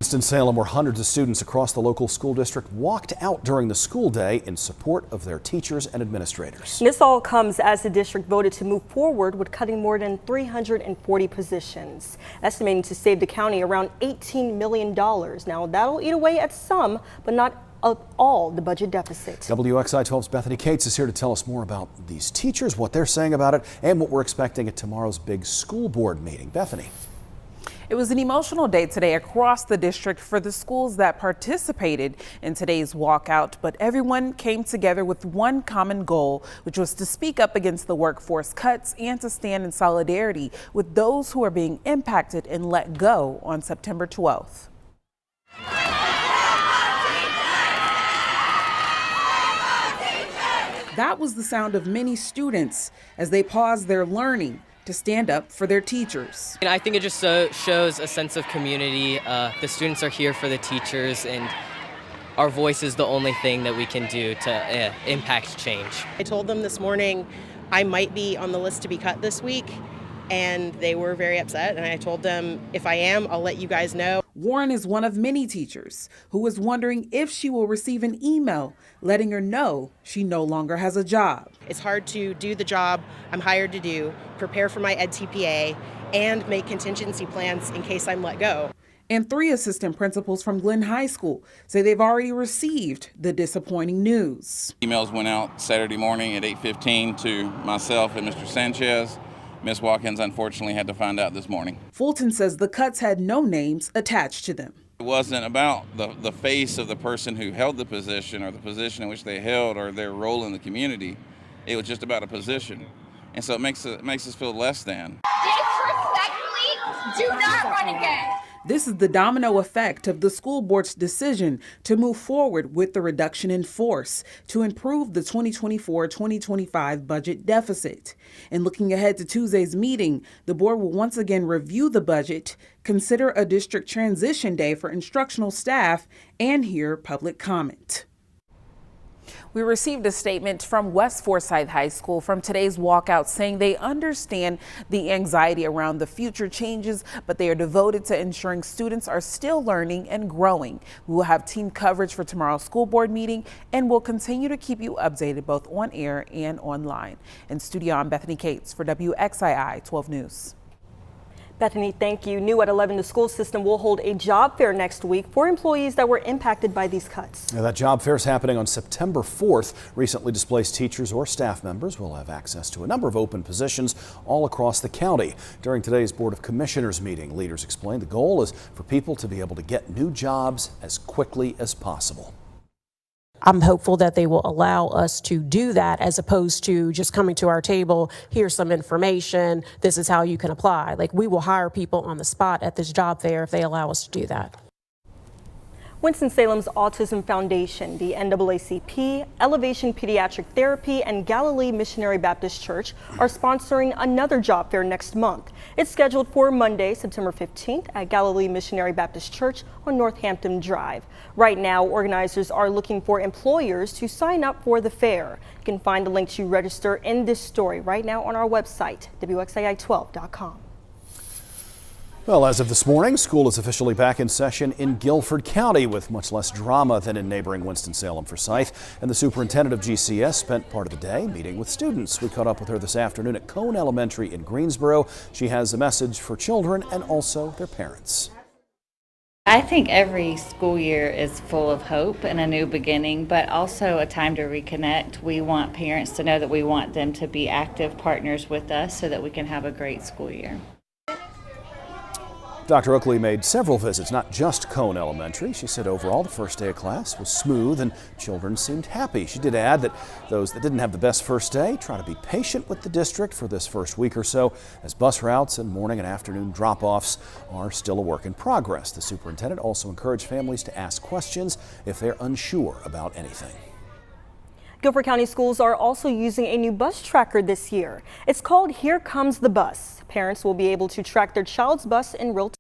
Winston-Salem, where hundreds of students across the local school district walked out during the school day in support of their teachers and administrators. This all comes as the district voted to move forward with cutting more than 340 positions, estimating to save the county around $18 million. Now, that'll eat away at some, but not of all the budget deficit. WXI 12's Bethany Cates is here to tell us more about these teachers, what they're saying about it, and what we're expecting at tomorrow's big school board meeting. Bethany. It was an emotional day today across the district for the schools that participated in today's walkout, but everyone came together with one common goal, which was to speak up against the workforce cuts and to stand in solidarity with those who are being impacted and let go on September 12th. That was the sound of many students as they paused their learning to stand up for their teachers. I think it just shows a sense of community. The students are here for the teachers, and our voice is the only thing that we can do to impact change. I told them this morning I might be on the list to be cut this week, and they were very upset, and I told them if I am, I'll let you guys know. Warren is one of many teachers who is wondering if she will receive an email letting her know she no longer has a job. It's hard to do the job I'm hired to do, prepare for my EdTPA, and make contingency plans in case I'm let go. And 3 assistant principals from Glenn High School say they've already received the disappointing news. Emails went out Saturday morning at 8:15 to myself and Mr. Sanchez. Ms. Watkins unfortunately had to find out this morning. Fulton says the cuts had no names attached to them. It wasn't about the face of the person who held the position or the position in which they held or their role in the community. It was just about a position. And so it makes us feel less than. Disrespectfully, do not run again. This is the domino effect of the school board's decision to move forward with the reduction in force to improve the 2024-2025 budget deficit. And looking ahead to Tuesday's meeting, the board will once again review the budget, consider a district transition day for instructional staff, and hear public comment. We received a statement from West Forsyth High School from today's walkout saying they understand the anxiety around the future changes, but they are devoted to ensuring students are still learning and growing. We will have team coverage for tomorrow's school board meeting and will continue to keep you updated both on air and online. In studio, I'm Bethany Cates for WXII 12 News. Bethany, thank you. New at 11, the school system will hold a job fair next week for employees that were impacted by these cuts. Now, that job fair is happening on September 4th. Recently displaced teachers or staff members will have access to a number of open positions all across the county. During today's Board of Commissioners meeting, leaders explained the goal is for people to be able to get new jobs as quickly as possible. I'm hopeful that they will allow us to do that as opposed to just coming to our table, here's some information, this is how you can apply. Like, we will hire people on the spot at this job fair if they allow us to do that. Winston-Salem's Autism Foundation, the NAACP, Elevation Pediatric Therapy, and Galilee Missionary Baptist Church are sponsoring another job fair next month. It's scheduled for Monday, September 15th at Galilee Missionary Baptist Church on Northampton Drive. Right now, organizers are looking for employers to sign up for the fair. You can find the link to register in this story right now on our website, WXII12.com. Well, as of this morning, school is officially back in session in Guilford County with much less drama than in neighboring Winston-Salem Forsyth. And the superintendent of GCS spent part of the day meeting with students. We caught up with her this afternoon at Cone Elementary in Greensboro. She has a message for children and also their parents. I think every school year is full of hope and a new beginning, but also a time to reconnect. We want parents to know that we want them to be active partners with us so that we can have a great school year. Dr. Oakley made several visits, not just Cone Elementary. She said overall the first day of class was smooth and children seemed happy. She did add that those that didn't have the best first day try to be patient with the district for this first week or so, as bus routes and morning and afternoon drop-offs are still a work in progress. The superintendent also encouraged families to ask questions if they're unsure about anything. Guilford County schools are also using a new bus tracker this year. It's called Here Comes the Bus. Parents will be able to track their child's bus in real time.